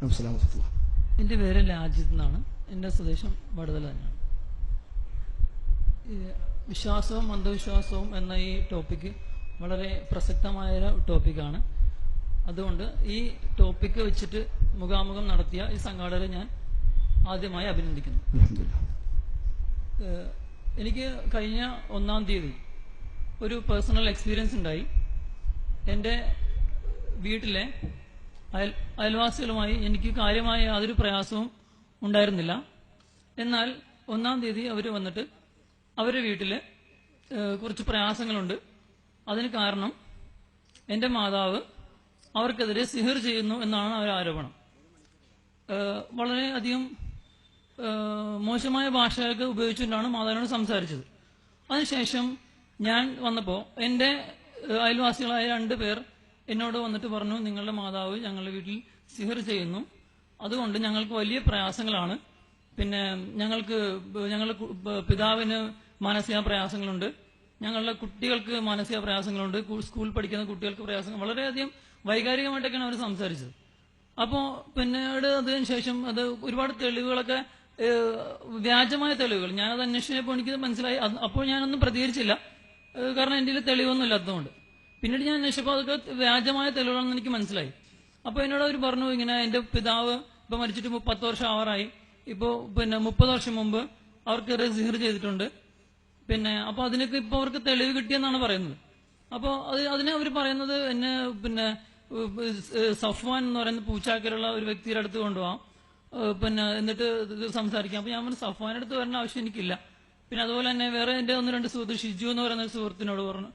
എൻ്റെ പേര് ലാജിത് എന്നാണ്. എൻ്റെ സ്വദേശം വടുതല തന്നെയാണ്. വിശ്വാസവും അന്ധവിശ്വാസവും എന്ന ഈ ടോപ്പിക്ക് വളരെ പ്രസക്തമായ ഒരു ടോപ്പിക്കാണ്. അതുകൊണ്ട് ഈ ടോപ്പിക്ക് വെച്ചിട്ട് മുഖാമുഖം നടത്തിയ ഈ സംഘാടകരെ ഞാൻ ആദ്യമായി അഭിനന്ദിക്കുന്നു. എനിക്ക് കഴിഞ്ഞ 1-ാം തീയതി ഒരു പേഴ്സണൽ എക്സ്പീരിയൻസ് ഉണ്ടായി. എൻ്റെ വീട്ടിലെ അയൽവാസികളുമായി എനിക്ക് കാര്യമായ യാതൊരു പ്രയാസവും ഉണ്ടായിരുന്നില്ല. എന്നാൽ 1-ാം തീയതി അവർ വന്നിട്ട് അവരുടെ വീട്ടിൽ കുറച്ച് പ്രയാസങ്ങളുണ്ട്. അതിന് കാരണം എൻ്റെ മാതാവ് അവർക്കെതിരെ സിഹിർ ചെയ്യുന്നു എന്നാണ് അവരുടെ ആരോപണം. വളരെയധികം മോശമായ ഭാഷയൊക്കെ ഉപയോഗിച്ചുകൊണ്ടാണ് മാതാവിനോട് സംസാരിച്ചത്. അതിനുശേഷം ഞാൻ വന്നപ്പോൾ എൻ്റെ അയൽവാസികളായ 2 പേർ എന്നോട് വന്നിട്ട് പറഞ്ഞു, നിങ്ങളുടെ മാതാവ് ഞങ്ങളുടെ വീട്ടിൽ സിഹിർ ചെയ്യുന്നു, അതുകൊണ്ട് ഞങ്ങൾക്ക് വലിയ പ്രയാസങ്ങളാണ്. പിന്നെ ഞങ്ങളുടെ പിതാവിന് മാനസിക പ്രയാസങ്ങളുണ്ട്, ഞങ്ങളുടെ കുട്ടികൾക്ക് മാനസിക പ്രയാസങ്ങളുണ്ട്, സ്കൂളിൽ പഠിക്കുന്ന കുട്ടികൾക്ക് പ്രയാസങ്ങൾ, വളരെയധികം വൈകാരികമായിട്ടൊക്കെയാണ് അവർ സംസാരിച്ചത്. അപ്പോൾ പിന്നീട് അതിനുശേഷം അത് ഒരുപാട് തെളിവുകളൊക്കെ, വ്യാജമായ തെളിവുകൾ, ഞാനത് അന്വേഷിച്ചപ്പോൾ എനിക്ക് മനസ്സിലായി. അപ്പോൾ ഞാനൊന്നും പ്രതികരിച്ചില്ല, കാരണം എൻ്റെ തെളിവൊന്നും ഇല്ലാത്തതുകൊണ്ട്. പിന്നീട് ഞാൻ അന്വേഷിച്ചപ്പോൾ അതൊക്കെ വ്യാജമായ തെളിവുകളാണെന്ന് എനിക്ക് മനസ്സിലായി. അപ്പോൾ എന്നോട് അവർ പറഞ്ഞു, ഇങ്ങനെ എൻ്റെ പിതാവ് ഇപ്പം മരിച്ചിട്ട് 10 വർഷം ആവാറായി, ഇപ്പോൾ 30 വർഷം മുമ്പ് അവർക്ക് സിഹിർ ചെയ്തിട്ടുണ്ട്. അപ്പോൾ അതിനൊക്കെ ഇപ്പോൾ അവർക്ക് തെളിവ് കിട്ടിയെന്നാണ് പറയുന്നത്. അപ്പോൾ അതിനെ അവർ പറയുന്നത് എന്നെ സഫ്വാൻ എന്ന് പറയുന്ന പൂച്ചാക്കലുള്ള ഒരു വ്യക്തിയുടെ അടുത്ത് കൊണ്ടുപോകാം, എന്നിട്ട് സംസാരിക്കാം. അപ്പോൾ ഞാൻ പറഞ്ഞു, സഫ്വാൻ്റെ അടുത്ത് വരേണ്ട ആവശ്യം എനിക്കില്ല. അതുപോലെ തന്നെ വേറെ എൻ്റെ 1-2 സുഹൃത്ത്, ഷിജു എന്ന് പറയുന്ന ഒരു സുഹൃത്തിനോട് പറഞ്ഞു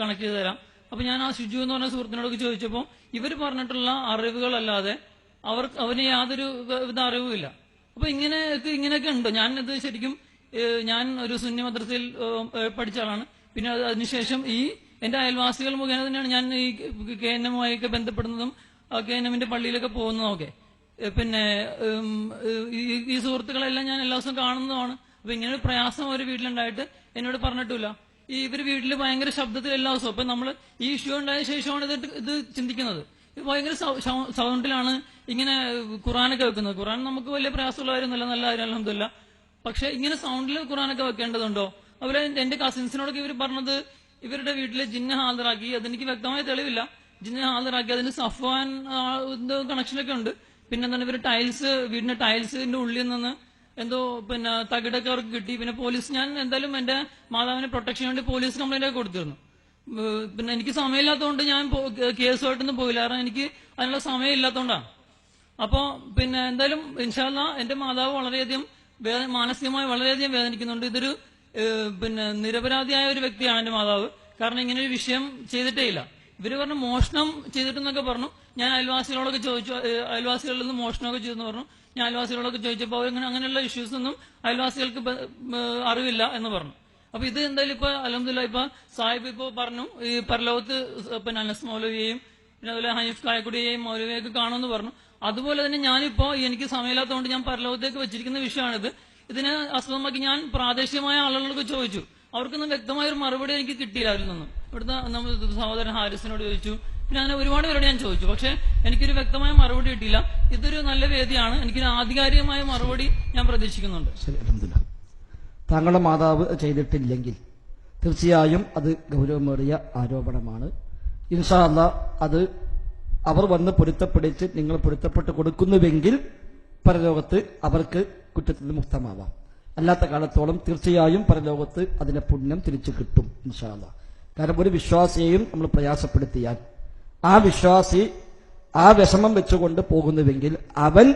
കണക്ട് ചെയ്ത് തരാം. അപ്പോൾ ഞാൻ ആ ഷിജു എന്ന് പറഞ്ഞ സുഹൃത്തിനോട് ചോദിച്ചപ്പോൾ ഇവർ പറഞ്ഞിട്ടുള്ള അറിവുകളല്ലാതെ അവന് യാതൊരു വിധ അറിവുമില്ല. അപ്പോൾ ഇങ്ങനെയൊക്കെ ഉണ്ടോ? ഞാനിത് ശരിക്കും ഞാൻ ഒരു സുന്നി മദ്രസയിൽ പഠിച്ച ആളാണ്. പിന്നെ അതിനുശേഷം എൻ്റെ അയൽവാസികൾ മുഖേന തന്നെയാണ് ഞാൻ ഈ KNM-യുമായൊക്കെ ബന്ധപ്പെടുന്നതും KNM-ന്റെ പള്ളിയിലൊക്കെ പോകുന്നതൊക്കെ. ഈ സുഹൃത്തുക്കളെല്ലാം ഞാൻ എല്ലാ ദിവസവും കാണുന്നതാണ്. അപ്പൊ ഇങ്ങനെ ഒരു പ്രയാസം ഒരു വീട്ടിലുണ്ടായിട്ട് എന്നോട് പറഞ്ഞിട്ടില്ല. ഇവർ വീട്ടിൽ ഭയങ്കര ശബ്ദത്തിൽ എല്ലാ ദിവസവും, അപ്പൊ നമ്മൾ ഈ ഇഷ്യൂ ഉണ്ടായ ശേഷമാണ് ഇത് ചിന്തിക്കുന്നത്. ഇത് ഭയങ്കര സൗണ്ടിലാണ് ഇങ്ങനെ ഖുറാനൊക്കെ വെക്കുന്നത്. ഖുറാൻ നമുക്ക് വലിയ പ്രയാസമുള്ളവരൊന്നുമല്ല, നല്ല കാര്യം അൽഹംദുലില്ലാ. പക്ഷെ ഇങ്ങനെ സൗണ്ടിൽ ഖുറാനൊക്കെ വെക്കേണ്ടതുണ്ടോ? അവരെ എന്റെ കസിൻസിനോടൊക്കെ ഇവർ പറഞ്ഞത് ഇവരുടെ വീട്ടിലെ ജിന്ന് ഹാജരാക്കി, അതെനിക്ക് വ്യക്തമായ തെളിവില്ല, ജിന്ന് ഹാജരാക്കി, അതിന് സഫ്വാൻ കണക്ഷനൊക്കെ ഉണ്ട്. പിന്നെന്താണ് ഇവർ വീടിന്റെ ടൈൽസിന്റെ ഉള്ളിൽ നിന്ന് എന്തോ തകിടൊക്കെ അവർക്ക് കിട്ടി. പോലീസ്, ഞാൻ എന്തായാലും എന്റെ മാതാവിനെ പ്രൊട്ടക്ഷന് വേണ്ടി പോലീസ് കംപ്ലൈന്റ് ഒക്കെ കൊടുത്തിരുന്നു. എനിക്ക് സമയമില്ലാത്തതുകൊണ്ട് ഞാൻ കേസുമായിട്ടൊന്നും പോയില്ല, കാരണം എനിക്ക് അതിനുള്ള സമയം ഇല്ലാത്തതുകൊണ്ടാണ്. അപ്പോൾ എന്തായാലും ഇൻഷാ അല്ലാഹ് എന്റെ മാതാവ് വളരെയധികം മാനസികമായി വളരെയധികം വേദനിക്കുന്നുണ്ട്. ഇതൊരു നിരപരാധിയായ ഒരു വ്യക്തിയാണ് എന്റെ മാതാവ്. കാരണം ഇങ്ങനെ ഒരു വിഷയം ചെയ്തിട്ടേ ഇല്ല. ഇവര് പറഞ്ഞു മോഷണം ചെയ്തിട്ടെന്നൊക്കെ പറഞ്ഞു. ഞാൻ അയൽവാസികളോടൊക്കെ ചോദിച്ചു, അയൽവാസികളിൽ നിന്ന് മോഷണമൊക്കെ ചെയ്തെന്ന് പറഞ്ഞു. ഞാൻ അയൽവാസികളോടൊക്കെ ചോദിച്ചപ്പോൾ അങ്ങനെയുള്ള ഇഷ്യൂസ് ഒന്നും അയൽവാസികൾക്ക് അറിവില്ല എന്ന് പറഞ്ഞു. അപ്പൊ ഇത് എന്തായാലും ഇപ്പൊ അൽഹംദുലില്ലാ ഇപ്പൊ സാഹിബ് ഇപ്പൊ പറഞ്ഞു, ഈ പരലോകത്ത് അനസ് മൗലവിയെയും അതുപോലെ ഹനീഫ് കായക്കുടിയെയും മൗലവിയെയൊക്കെ കാണുമെന്ന് പറഞ്ഞു. അതുപോലെ തന്നെ ഞാനിപ്പോ എനിക്ക് സമയമില്ലാത്തതുകൊണ്ട് ഞാൻ പരലോകത്തേക്ക് വെച്ചിരിക്കുന്ന വിഷയമാണിത്. ഇതിനെ ആസ്പദമാക്കി ഞാൻ പ്രാദേശികമായ ആളുകളൊക്കെ ചോദിച്ചു, അവർക്കൊന്നും വ്യക്തമായ ഒരു മറുപടി എനിക്ക് കിട്ടിയില്ല അവരിൽ നിന്നും. ഇവിടുത്തെ സഹോദരൻ ഹാരിസിനോട് ചോദിച്ചു, പിന്നെ അങ്ങനെ ഒരുപാട് പേരോട് ഞാൻ ചോദിച്ചു, പക്ഷെ എനിക്കൊരു വ്യക്തമായ മറുപടി കിട്ടിയില്ല. ഇതൊരു നല്ല വേദിയാണ്, എനിക്കൊരു ആധികാരികമായ മറുപടി ഞാൻ പ്രതീക്ഷിക്കുന്നുണ്ട്. താങ്കളുടെ മാതാവ് ചെയ്തിട്ടില്ലെങ്കിൽ തീർച്ചയായും അത് ഗൗരവമേറിയ ആരോപണമാണ്. ഇൻഷാ അല്ലാഹ് അത് അവർ വന്ന് പൊരുത്തപ്പെടിച്ച് നിങ്ങൾ പൊരുത്തപ്പെട്ട് കൊടുക്കുന്നുവെങ്കിൽ പരലോകത്ത് അവർക്ക് കുറ്റത്തിൽ നിന്ന് മുക്തമാവാം. അല്ലാത്ത കാലത്തോളം തീർച്ചയായും പരലോകത്ത് അതിന്റെ പുണ്യം തിരിച്ചു കിട്ടും ഇൻഷാ അല്ലാഹ്. കാരണം ഒരു വിശ്വാസിയെയും നമ്മൾ പ്രയാസപ്പെടുത്തിയാൽ ആ വിശ്വാസി ആ വിഷമം വെച്ചുകൊണ്ട് പോകുന്നുവെങ്കിൽ അവൻ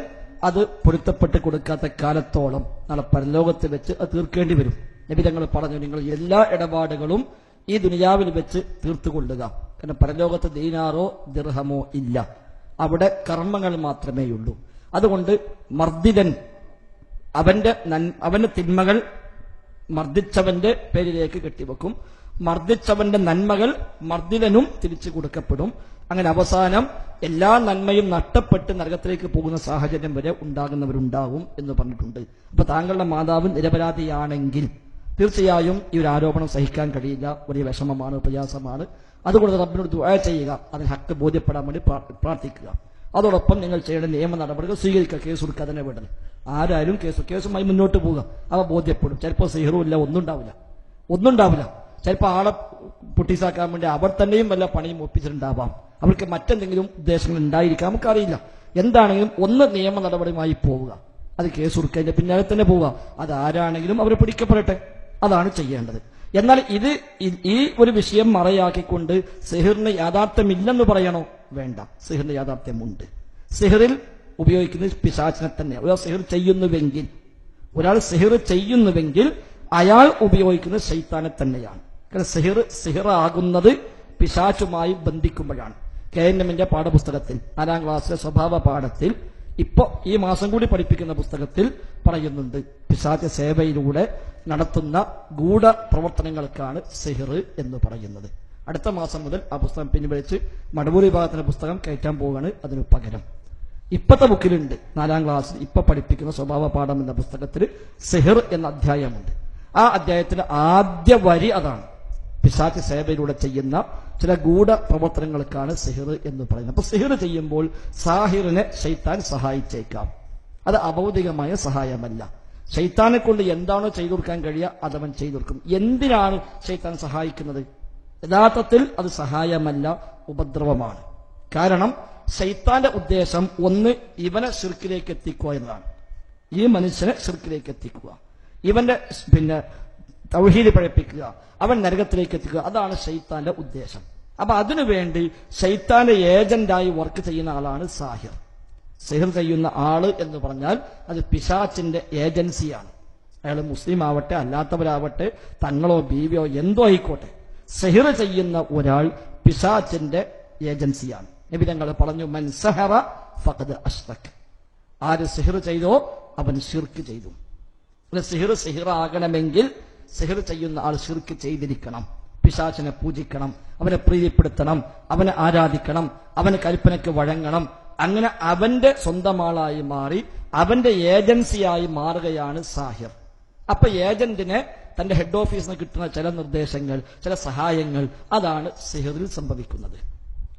അത് പൊരുത്തപ്പെട്ട് കൊടുക്കാത്ത കാലത്തോളം നാളെ പരലോകത്ത് വെച്ച് അത് തീർക്കേണ്ടി വരും. നബി തങ്ങൾ പറഞ്ഞു, നിങ്ങൾ എല്ലാ ഇടപാടുകളും ഈ ദുനിയാവിൽ വെച്ച് തീർത്തുകൊള്ളുക. കാരണം പരലോകത്ത് ദീനാറോ ദിർഹമോ ഇല്ല, അവിടെ കർമ്മങ്ങൾ മാത്രമേ ഉള്ളൂ. അതുകൊണ്ട് മർദ്ദിതൻ അവന്റെ തിന്മകൾ മർദ്ദിച്ചവന്റെ പേരിലേക്ക് കെട്ടിവെക്കും, മർദ്ദിച്ചവന്റെ നന്മകൾ മർദ്ദിതനും തിരിച്ചു കൊടുക്കപ്പെടും. അങ്ങനെ അവസാനം എല്ലാ നന്മയും നഷ്ടപ്പെട്ട് നരകത്തിലേക്ക് പോകുന്ന സാഹചര്യം വരെ ഉണ്ടാകുന്നവരുണ്ടാവും എന്ന് പറഞ്ഞിട്ടുണ്ട്. അപ്പൊ താങ്കളുടെ മാതാവ് നിരപരാധിയാണെങ്കിൽ തീർച്ചയായും ഈ ഒരു ആരോപണം സഹിക്കാൻ കഴിയില്ല, വലിയ വിഷമമാണ്, പ്രയാസമാണ്. അതുകൊണ്ട് റബ്ബിനോട് ദുആ ചെയ്യുക, അതിന് ഹക്ക് ബോധ്യപ്പെടാൻ വേണ്ടി പ്രാർത്ഥിക്കുക. അതോടൊപ്പം നിങ്ങൾ ചെയ്യേണ്ട നിയമ നടപടികൾ സ്വീകരിക്കുക. കേസ് കൊടുക്കുക, തന്നെ വിടൽ. ആരായാലും കേസുമായി മുന്നോട്ട് പോവുക. അവ ബോധ്യപ്പെടും. ചിലപ്പോൾ സിഹറും ഇല്ല, ഒന്നും ഉണ്ടാവില്ല. ചിലപ്പോൾ ആളെ പൊട്ടിസാക്കാൻ വേണ്ടി അവർ തന്നെയും വല്ല പണിയും ഒപ്പിച്ചിട്ടുണ്ടാവാം. അവർക്ക് മറ്റെന്തെങ്കിലും ഉദ്ദേശങ്ങൾ ഉണ്ടായിരിക്കാം, നമുക്കറിയില്ല. എന്താണെങ്കിലും ഒന്ന് നിയമ നടപടിയുമായി പോവുക. അത് കേസ് കൊടുക്കുക, പിന്നാലെ തന്നെ പോവുക. അത് ആരാണെങ്കിലും അവർ പിടിക്കപ്പെടട്ടെ, അതാണ് ചെയ്യേണ്ടത്. എന്നാൽ ഈ ഒരു വിഷയം മറയാക്കിക്കൊണ്ട് സിഹിറിന് യാഥാർത്ഥ്യമില്ലെന്ന് പറയണോ? വേണ്ട, സിഹിറിന് യാഥാർത്ഥ്യമുണ്ട്. സിഹിറിൽ ഉപയോഗിക്കുന്നത് പിശാചിനെ തന്നെയാണ്. ഒരാൾ സിഹിർ ചെയ്യുന്നുവെങ്കിൽ അയാൾ ഉപയോഗിക്കുന്നത് ശൈത്താനെ തന്നെയാണ്. കാരണം സിഹിറാകുന്നത് പിശാചുമായി ബന്ധിക്കുമ്പോഴാണ്. KNMന്റെ പാഠപുസ്തകത്തിൽ 4ാം ക്ലാസ്സിലെ സ്വഭാവ പാഠത്തിൽ ഇപ്പൊ ഈ മാസം കൂടി പഠിപ്പിക്കുന്ന പുസ്തകത്തിൽ പറയുന്നുണ്ട്, പിശാച സേവയിലൂടെ നടത്തുന്ന ഗൂഢ പ്രവർത്തനങ്ങൾക്കാണ് സിഹിർ എന്ന് പറയുന്നത്. അടുത്ത മാസം മുതൽ ആ പുസ്തകം പിൻവലിച്ച് മടവൂർ വിഭാഗത്തിന്റെ പുസ്തകം കയറ്റാൻ പോവുകയാണ്. അതിനു പകരം ഇപ്പത്തെ ബുക്കിലുണ്ട്, 4ാം ക്ലാസ്സിൽ ഇപ്പൊ പഠിപ്പിക്കുന്ന സ്വഭാവ പാഠം എന്ന പുസ്തകത്തിൽ സിഹിർ എന്ന അധ്യായമുണ്ട്. ആ അധ്യായത്തിന്റെ ആദ്യ വരി അതാണ്, പിശാച സേവയിലൂടെ ചെയ്യുന്ന ചില ഗൂഢ പ്രവർത്തനങ്ങൾക്കാണ് സിഹിർ എന്ന് പറയുന്നത്. അപ്പൊ സിഹിർ ചെയ്യുമ്പോൾ സാഹിറിനെ ശൈത്താൻ സഹായിച്ചേക്കാം. അത് അഭൗതികമായ സഹായമല്ല. ശൈത്താനെ കൊണ്ട് എന്താണോ ചെയ്തു കൊടുക്കാൻ കഴിയുക അതവൻ ചെയ്തു കൊടുക്കും. എന്തിനാണ് ശൈത്താൻ സഹായിക്കുന്നത്? യഥാർത്ഥത്തിൽ അത് സഹായമല്ല, ഉപദ്രവമാണ്. കാരണം ശൈത്താന്റെ ഉദ്ദേശം ഒന്ന് ഇവനെ ശിർക്കിലേക്ക് എത്തിക്കുക എന്നതാണ്. ഈ മനുഷ്യനെ ശിർക്കിലേക്ക് എത്തിക്കുക, ഇവന്റെ തൗഹീദ് പഠിപ്പിക്കുക, അവൻ നരകത്തിലേക്ക് എത്തിക്കുക, അതാണ് ശൈത്താന്റെ ഉദ്ദേശം. അപ്പൊ അതിനുവേണ്ടി ശൈത്താന്റെ ഏജന്റായി വർക്ക് ചെയ്യുന്ന ആളാണ് സാഹിർ. സിഹിർ ചെയ്യുന്ന ആള് എന്ന് പറഞ്ഞാൽ അത് പിശാചിന്റെ ഏജൻസിയാണ്. അയാൾ മുസ്ലിം ആവട്ടെ അല്ലാത്തവരാവട്ടെ, തങ്ങളോ ബീവിയോ എന്തോ ആയിക്കോട്ടെ, സിഹിർ ചെയ്യുന്ന ഒരാൾ പിശാചിന്റെ ഏജൻസിയാണ്. നബി തങ്ങൾ പറഞ്ഞു, മൻ സഹറ ഫഖദ് അശ്റക്. ആര് സിഹിർ ചെയ്തോ അവൻ ശിർക്ക് ചെയ്തു. സിഹിറാകണമെങ്കിൽ സിഹിർ ചെയ്യുന്ന ആൾ ശിർക്ക് ചെയ്തിരിക്കണം. പിശാചിനെ പൂജിക്കണം, അവനെ പ്രീതിപ്പെടുത്തണം, അവനെ ആരാധിക്കണം, അവന് കൽപ്പനയ്ക്ക് വഴങ്ങണം. അങ്ങനെ അവന്റെ സ്വന്തം ആളായി മാറി അവന്റെ ഏജൻസിയായി മാറുകയാണ് സാഹിർ. അപ്പൊ ഏജന്റിനെ തന്റെ ഹെഡ് ഓഫീസിൽ നിന്ന് കിട്ടുന്ന ചില നിർദ്ദേശങ്ങൾ, ചില സഹായങ്ങൾ, അതാണ് സിഹിറിൽ സംഭവിക്കുന്നത്.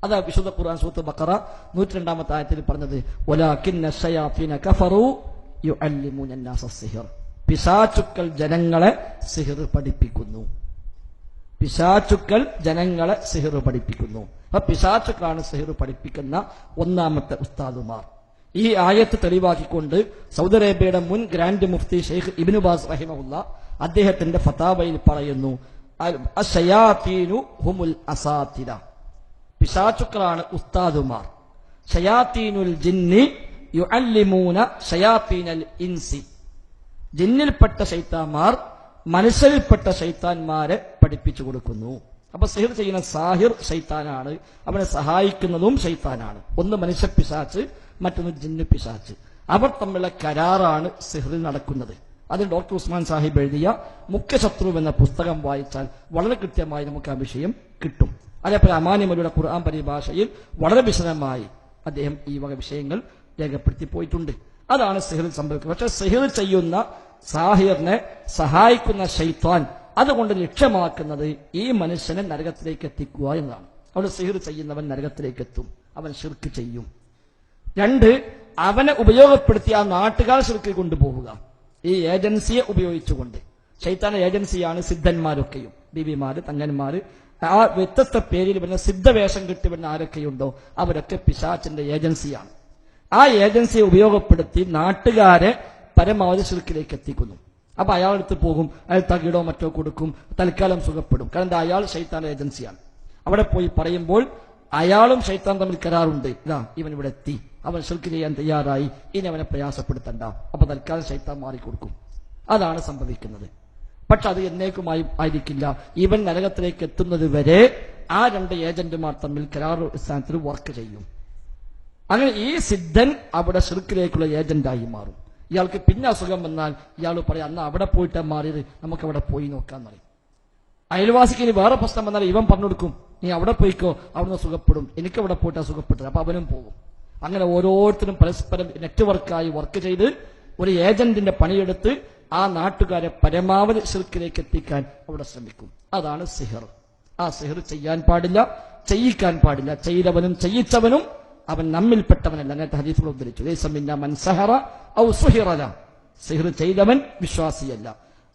അതാ വിശുദ്ധ ഖുർആൻ സൂറത്ത് ബഖറ 102-ാമത്തെ ആയത്തിൽ പറഞ്ഞത്, വലാകിന്ന ശയാത്തീന കഫറു യുഅല്ലിമൂന അന്നാസ സിഹിർ. പിശാചുക്കൾ ജനങ്ങളെ സിഹിർ പഠിപ്പിക്കുന്നു. പിശാചുക്കൾ ജനങ്ങളെ സിഹിർ പഠിപ്പിക്കുന്നു. അപ്പൊ പിശാചുക്കളാണ് സിഹിർ പഠിപ്പിക്കുന്ന ഒന്നാമത്തെ ഉസ്താദുമാർ. ഈ ആയത്ത് തെളിവാക്കിക്കൊണ്ട് സൗദി അറേബ്യയുടെ മുൻ ഗ്രാൻഡ് മുഫ്തി ഷെയ്ഖ് ഇബ്നു ബാസ് റഹിമഹുല്ല അദ്ദേഹത്തിന്റെ ഫതാവയിൽ പറയുന്നു, അശയാത്തീനു ഹുമുൽ അസാതിര. പിശാചുക്കളാണ് ഉസ്താദുമാർ. ശയാത്തീനുൽ ജിന്നി യുഅല്ലിമൂന ശയാത്തീനൽ ഇൻസി. ജിന്നിൽപ്പെട്ട ശൈത്താന്മാർ മനുഷ്യരിൽപ്പെട്ട ശൈത്താന്മാരെ പഠിപ്പിച്ചു കൊടുക്കുന്നു. അപ്പൊ സിഹിർ ചെയ്യുന്ന സാഹിർ ശൈത്താനാണ്, അവനെ സഹായിക്കുന്നതും ശൈത്താനാണ്. ഒന്ന് മനുഷ്യ പിശാച്ച്, മറ്റൊന്ന് ജിന്നു പിശാച്ച്. അവർ തമ്മിലുള്ള കരാറാണ് സിഹിറിൽ നടക്കുന്നത്. അതിൽ ഡോക്ടർ ഉസ്മാൻ സാഹിബ് എഴുതിയ മുഖ്യശത്രു എന്ന പുസ്തകം വായിച്ചാൽ വളരെ കൃത്യമായി നമുക്ക് ആ വിഷയം കിട്ടും. അതേപോലെ അമാനിമലയുടെ ഖുർആൻ പരിഭാഷയിൽ വളരെ വിശദമായി അദ്ദേഹം ഈ വക വിഷയങ്ങൾ രേഖപ്പെടുത്തി പോയിട്ടുണ്ട്. അതാണ് സിഹിറിൽ സംഭവിക്കുന്നത്. പക്ഷെ സിഹിർ ചെയ്യുന്ന സാഹിറിനെ സഹായിക്കുന്ന ശൈത്താൻ അതുകൊണ്ട് ലക്ഷ്യമാക്കുന്നത് ഈ മനുഷ്യനെ നരകത്തിലേക്ക് എത്തിക്കുക എന്നതാണ്. അവിടെ സിഹിർ ചെയ്യുന്നവൻ നരകത്തിലേക്ക് എത്തും, അവൻ ശിർക്ക് ചെയ്യും. 2, അവനെ ഉപയോഗപ്പെടുത്തി ആ നാട്ടുകാർ ശിർക്ക് കൊണ്ടുപോവുക. ഈ ഏജൻസിയെ ഉപയോഗിച്ചുകൊണ്ട്. ശൈത്താന്റെ ഏജൻസിയാണ് സിദ്ധന്മാരൊക്കെയും, ബീബിമാര്, തങ്ങന്മാര്, ആ വ്യത്യസ്ത പേരിൽ വരുന്ന സിദ്ധവേഷം കിട്ടി വരുന്ന ആരൊക്കെയുണ്ടോ അവരൊക്കെ പിശാചിന്റെ ഏജൻസിയാണ്. ആ ഏജൻസിയെ ഉപയോഗപ്പെടുത്തി നാട്ടുകാരെ പരമാവധി ശിർക്കിലേക്ക് എത്തിക്കുന്നു. അപ്പൊ അയാളെടുത്ത് പോകും, അയാൾ തകിടോ മറ്റോ കൊടുക്കും, തൽക്കാലം സുഖപ്പെടും. കാരണം അയാൾ ശൈത്താന്റെ ഏജൻസിയാണ്. അവിടെ പോയി പറയുമ്പോൾ അയാളും ശൈത്താൻ തമ്മിൽ കരാറുണ്ട്, ഇതാ ഇവൻ ഇവിടെ എത്തി, അവൻ ശിർക്ക് ചെയ്യാൻ തയ്യാറായി, ഇനി അവനെ പ്രയാസപ്പെടുത്തണ്ട. അപ്പൊ തൽക്കാലം ശൈത്താൻ മാറിക്കൊടുക്കും. അതാണ് സംഭവിക്കുന്നത്. പക്ഷെ അത് എന്നേക്കുമായി ആയിരിക്കില്ല. ഇവൻ നരകത്തിലേക്ക് എത്തുന്നത് വരെ ആ 2 ഏജന്റുമാർ തമ്മിൽ കരാർ സ്ഥാനത്തിൽ വർക്ക് ചെയ്യും. അങ്ങനെ ഈ സിദ്ധൻ അവിടെ ശിർക്കിലേക്കുള്ള ഏജന്റായി മാറും. ഇയാൾക്ക് പിന്നെ അസുഖം വന്നാൽ ഇയാൾ പറയാം, അന്ന് അവിടെ പോയിട്ടാ മാറിയത്, നമുക്ക് അവിടെ പോയി നോക്കാന്ന് പറയും. അയൽവാസിക്ക് ഇനി വേറെ പ്രശ്നം വന്നാൽ ഇവൻ പറഞ്ഞു കൊടുക്കും, നീ അവിടെ പോയിക്കോ, അവിടുന്ന് സുഖപ്പെടും, എനിക്ക് അവിടെ പോയിട്ടാ സുഖപ്പെട്ടത്. അപ്പൊ അവനും പോകും. അങ്ങനെ ഓരോരുത്തരും പരസ്പരം നെറ്റ്വർക്കായി വർക്ക് ചെയ്ത് ഒരു ഏജന്റിന്റെ പണിയെടുത്ത് ആ നാട്ടുകാരെ പരമാവധി ശിർക്കിലേക്ക് എത്തിക്കാൻ അവിടെ ശ്രമിക്കും. അതാണ് സിഹിർ. ആ സിഹിർ ചെയ്യാൻ പാടില്ല, ചെയ്യിക്കാൻ പാടില്ല. ചെയ്തവനും ചെയ്യിച്ചവനും അവൻ നമ്മിൽപ്പെട്ടവനല്ല. അങ്ങനത്തെ ഹദീസുകൾ ഉദ്ധരിച്ചു. ലൈസ മിന്നാ മൻ സഹറ ഔ സുഹിറ ലഹു. സിഹർ ചെയ്തവൻ വിശ്വാസിയല്ല.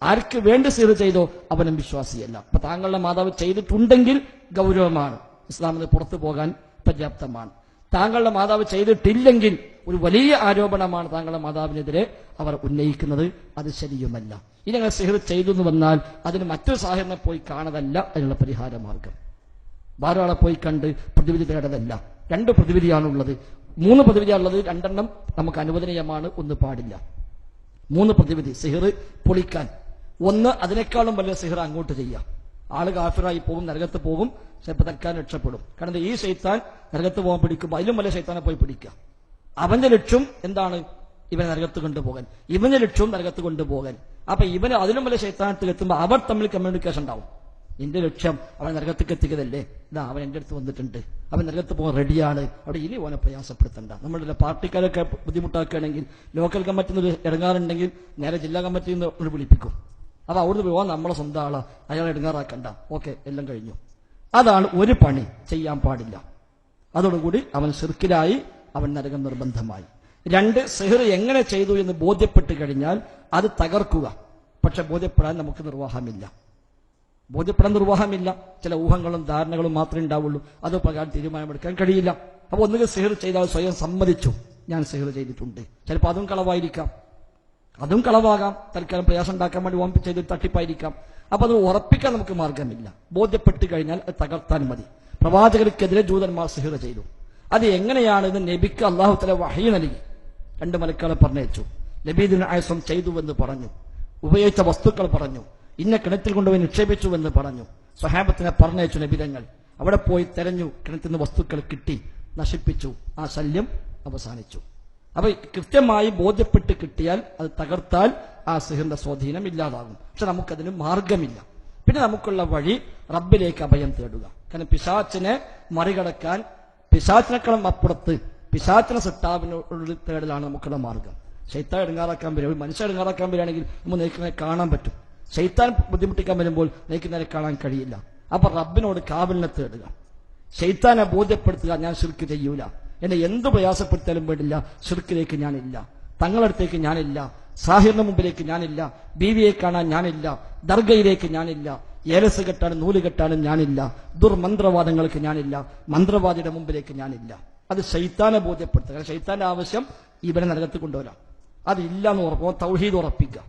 ആർക്ക് വേണ്ടി സിഹർ ചെയ്തോ അവനും വിശ്വാസിയല്ല. അപ്പൊ താങ്കളുടെ മാതാവ് ചെയ്തിട്ടുണ്ടെങ്കിൽ ഗൗരവമാണ്, ഇസ്ലാമിന് പുറത്തു പോകാൻ പര്യാപ്തമാണ്. താങ്കളുടെ മാതാവ് ചെയ്തിട്ടില്ലെങ്കിൽ ഒരു വലിയ ആരോപണമാണ് താങ്കളുടെ മാതാവിനെതിരെ അവർ ഉന്നയിക്കുന്നത്. അത് ശരിയുമല്ല. ഇനി അങ്ങനെ സിഹർ ചെയ്തു എന്ന് വന്നാൽ അതിന് മറ്റൊരു സാഹിറിനെ പോയി കാണതല്ല അതിനുള്ള പരിഹാര മാർഗം. വേറെ ആളെ പോയി കണ്ട് പ്രതിവിധി തേടതല്ല. 2 പ്രതിവിധിയാണുള്ളത്. 3 പ്രതിവിധിയാണുള്ളത്. 2 നമുക്ക് അനുവദനീയമാണ്, 1 പാടില്ല. 3 പ്രതിവിധി സിഹർ പൊളിക്കാൻ. 1 അതിനേക്കാളും വലിയ സിഹർ അങ്ങോട്ട് ചെയ്യാം. ആള് കാഫിറായി പോകും, നരകത്ത് പോകും, ചിലപ്പോൾ തൽക്കാലം രക്ഷപ്പെടും. കാരണം ഈ ശൈത്താൻ നരകത്ത് പോകാൻ പിടിക്കുമ്പോൾ അതിലും വലിയ ശൈത്താനെ പോയി പിടിക്കുക. അവന്റെ ലക്ഷ്യം എന്താണ്? ഇവനെ നരകത്ത് കൊണ്ടുപോകാൻ. ഇവന്റെ ലക്ഷ്യവും നരകത്ത് കൊണ്ടുപോകാൻ. അപ്പൊ ഇവന് അതിലും വലിയ ശൈത്താനത്തിൽ എത്തുമ്പോൾ അവർ തമ്മിൽ കമ്മ്യൂണിക്കേഷൻ ഉണ്ടാവും. നിന്റെ ലക്ഷ്യം അവൻ നരകത്തേക്ക് എത്തിക്കതല്ലേ, ഇതാ അവൻ എന്റെ അടുത്ത് വന്നിട്ടുണ്ട്, അവൻ നരകത്ത് പോകാൻ റെഡിയാണ്, അവിടെ ഇനി ഓനെ പ്രയാസപ്പെടുത്തണ്ട. നമ്മളുടെ പാർട്ടിക്കാരൊക്കെ ബുദ്ധിമുട്ടാക്കുകയാണെങ്കിൽ ലോക്കൽ കമ്മിറ്റിയിൽ നിന്ന് ഇടങ്ങാറുണ്ടെങ്കിൽ നേരെ ജില്ലാ കമ്മിറ്റിയിൽ നിന്ന് വിളിപ്പിക്കും. അപ്പൊ അവിടുന്ന് പോവാൻ നമ്മളെ സ്വന്തം ആളാ, അയാളെ ഇടങ്ങാറാക്കണ്ട, ഓക്കെ എല്ലാം കഴിഞ്ഞു. അതാണ് ഒരു പണി ചെയ്യാൻ പാടില്ല. അതോടുകൂടി അവൻ ശിർക്കിലായി, അവൻ നരകം നിർബന്ധമായി. 2 സിഹർ എങ്ങനെ ചെയ്തു എന്ന് ബോധ്യപ്പെട്ട് കഴിഞ്ഞാൽ അത് തകർക്കുക. പക്ഷെ ബോധ്യപ്പെടാൻ നമുക്ക് നിർവാഹമില്ല. ചില ഊഹങ്ങളും ധാരണകളും മാത്രമേ ഉണ്ടാവുള്ളൂ. അത് പ്രകാരം തീരുമാനമെടുക്കാൻ കഴിയില്ല. അപ്പൊ ഒന്നുകിൽ സിഹർ ചെയ്താൽ സ്വയം സമ്മതിച്ചു, ഞാൻ സിഹർ ചെയ്തിട്ടുണ്ട്. ചിലപ്പോൾ അതും കളവായിരിക്കാം, അതും കളവാകാം, തൽക്കാലം പ്രയാസം ഉണ്ടാക്കാൻ വേണ്ടി ഓമ്പ് ചെയ്തൊരു തട്ടിപ്പായിരിക്കാം. അപ്പൊ അത് ഉറപ്പിക്കാൻ നമുക്ക് മാർഗമില്ല. ബോധ്യപ്പെട്ട് കഴിഞ്ഞാൽ അത് തകർത്താൻ മതി. പ്രവാചകർക്കെതിരെ ജൂതന്മാർ സിഹർ ചെയ്തു. അത് എങ്ങനെയാണെന്ന് നബിക്ക് അള്ളാഹു തആല വഹി നൽകി. 2 മലക്കുകളെ പറഞ്ഞയച്ചു. നബീദിൻ ആയസം ചെയ്തുവെന്ന് പറഞ്ഞു, ഉപയോഗിച്ച വസ്തുക്കൾ പറഞ്ഞു, ഇന്ന കിണറ്റിൽ കൊണ്ടുപോയി നിക്ഷേപിച്ചുവെന്ന് പറഞ്ഞു. സ്വഹാബത്തിനെ പറഞ്ഞയച്ചു നബിതങ്ങൾ. അവിടെ പോയി തെരഞ്ഞു, കിണറ്റിൽ നിന്ന് വസ്തുക്കൾ കിട്ടി, നശിപ്പിച്ചു. ആ ശല്യം അവസാനിച്ചു. അപ്പൊ കൃത്യമായി ബോധ്യപ്പെട്ട് കിട്ടിയാൽ അത് തകർത്താൽ ആ സിഹറിന്റെ സ്വാധീനം ഇല്ലാതാകും. പക്ഷെ നമുക്കതിന് മാർഗമില്ല. പിന്നെ നമുക്കുള്ള വഴി റബ്ബിലേക്ക് അഭയം തേടുക. കാരണം പിശാച്ചിനെ മറികടക്കാൻ, പിശാച്ചിനേക്കാളും അപ്പുറത്ത് പിശാച്ചിനെ സട്ടാവിനോട് തേടലാണ് നമുക്കുള്ള മാർഗം. ശൈത്താൻ ഇടങ്ങാറാക്കാൻ വരും, ഒരു മനുഷ്യ ഇടങ്ങാറാക്കാൻ വരികയാണെങ്കിൽ നമ്മൾ നേരെ കാണാൻ പറ്റും. ശൈത്താൻ ബുദ്ധിമുട്ടിക്കാൻ വരുമ്പോൾ നേരെ കാണാൻ കഴിയില്ല. അപ്പൊ റബ്ബിനോട് കാവലിനെ തേടുക, ശൈത്താനെ ബോധ്യപ്പെടുത്തുക, ഞാൻ ശിർക്ക് ചെയ്യൂല, എന്നെ എന്ത് പ്രയാസപ്പെടുത്താലും വേണ്ടില്ല, ശിർക്കിലേക്ക് ഞാനില്ല, തങ്ങളടുത്തേക്ക് ഞാനില്ല, സാഹിറിന് മുമ്പിലേക്ക് ഞാനില്ല, ബീവിയെ കാണാൻ ഞാനില്ല, ദർഗയിലേക്ക് ഞാനില്ല, ഏലസ് കെട്ടാനും നൂല് കെട്ടാനും ഞാനില്ല, ദുർമന്ത്രവാദങ്ങൾക്ക് ഞാനില്ല, മന്ത്രവാദിയുടെ മുമ്പിലേക്ക് ഞാനില്ല. അത് ശൈത്താനെ ബോധ്യപ്പെടുത്തുക. കാരണം ശൈത്താന്റെ ആവശ്യം ഇവനെ നരകത്ത് കൊണ്ടുവരാം. അതില്ല എന്ന് ഉറപ്പോ തൗഹീദ് ഉറപ്പിക്കുക,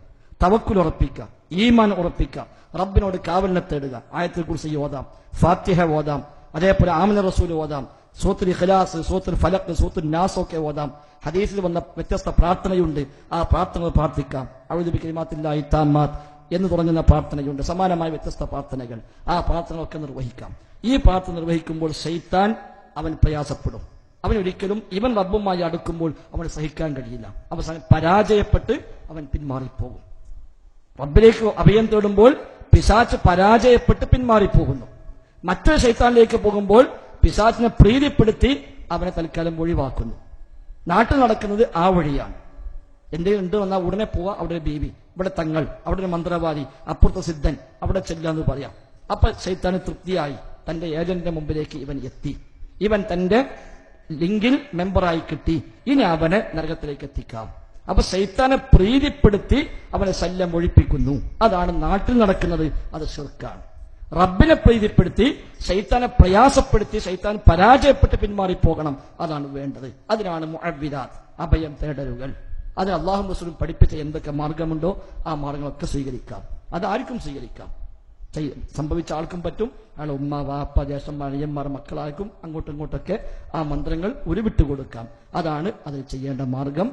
തവക്കുൽ ഉറപ്പിക്കുക, ഈമാൻ ഉറപ്പിക്കുക, റബ്ബിനോട് കാവലിനെ തേടുക. ആയത്തിൽ കുറിച്ച് ഓതാം, ഫാത്തിഹ ഓതാം, അതേപോലെ ആമിന റസൂൽ ഓതാം, സൂത്തുൽ ഇഖ്ലാസ്, സൂത്തുൽ ഫലഖ്, സൂത്തുൽ നാസ് ഒക്കെ ഓതാം. ഹദീസിൽ വന്ന വ്യത്യസ്ത പ്രാർത്ഥനയുണ്ട്. ആ പ്രാർത്ഥനകൾ പ്രാർത്ഥിക്കാം. അഊദു ബികലിമാത്തില്ലാഹി താമ്മാത്ത് എന്ന് തുടങ്ങുന്ന പ്രാർത്ഥനയുണ്ട്. സമാനമായ വ്യത്യസ്ത പ്രാർത്ഥനകൾ. ആ പ്രാർത്ഥനകളൊക്കെ നിർവഹിക്കാം. ഈ പ്രാർത്ഥന നിർവഹിക്കുമ്പോൾ ശൈത്താൻ അവൻ പ്രയാസപ്പെടും. അവനൊരിക്കലും ഇവൻ റബ്ബുമായി അടുക്കുമ്പോൾ അവന് സഹിക്കാൻ കഴിയില്ല. അവസാനം പരാജയപ്പെട്ട് അവൻ പിന്മാറിപ്പോകും. റബ്ബിലേക്ക് അഭയം തേടുമ്പോൾ പിശാച്ച് പരാജയപ്പെട്ട് പിന്മാറിപ്പോകുന്നു. മറ്റൊരു ശൈത്താനിലേക്ക് പോകുമ്പോൾ പിശാച്ചിനെ പ്രീതിപ്പെടുത്തി അവനെ തൽക്കാലം ഒഴിവാക്കുന്നു. നാട്ടിൽ നടക്കുന്നത് ആ വഴിയാണ്. എന്തെങ്കിലും ഉണ്ട് വന്നാൽ ഉടനെ പോവാ, അവിടെ ഒരു ബീവി, ഇവിടെ തങ്ങൾ, അവിടെ ഒരു മന്ത്രവാദി, അപ്പുറത്തെ സിദ്ധൻ, അവിടെ ചെല്ലാന്ന് പറയാം. അപ്പൊ ശൈത്താന് തൃപ്തിയായി തന്റെ ഏജന്റിന്റെ മുമ്പിലേക്ക് ഇവൻ എത്തി. ഇവൻ തന്റെ ലിങ്കിൽ മെമ്പറായി കിട്ടി. ഇനി അവനെ നരകത്തിലേക്ക് എത്തിക്കാം. അപ്പൊ ശൈത്താനെ പ്രീതിപ്പെടുത്തി അവനെ ശല്യം ഒഴിപ്പിക്കുന്നു. അതാണ് നാട്ടിൽ നടക്കുന്നത്. അത് ശിർക്കാണ്. റബ്ബിനെ പ്രീതിപ്പെടുത്തി ശൈത്താനെ പ്രയാസപ്പെടുത്തി ശൈത്താൻ പരാജയപ്പെട്ട് പിന്മാറിപ്പോകണം. അതാണ് വേണ്ടത്. അതിനാണ് മുഅവ്വിദാത്ത്, അഭയം തേടലുകൾ. അത് അല്ലാഹു റസൂലും പഠിപ്പിച്ച എന്തൊക്കെ മാർഗമുണ്ടോ ആ മാർഗങ്ങളൊക്കെ സ്വീകരിക്കാം. അതാർക്കും സ്വീകരിക്കാം. സംഭവിച്ച ആൾക്കും പറ്റും, അയാളെ ഉമ്മ, വാപ്പ, ജ്യേഷ്ഠന്മാർ, അയ്യന്മാർ, മക്കളാർക്കും അങ്ങോട്ടും ഇങ്ങോട്ടൊക്കെ ആ മന്ത്രങ്ങൾ ഉരുവിട്ട് കൊടുക്കാം. അതാണ് അതിൽ ചെയ്യേണ്ട മാർഗം.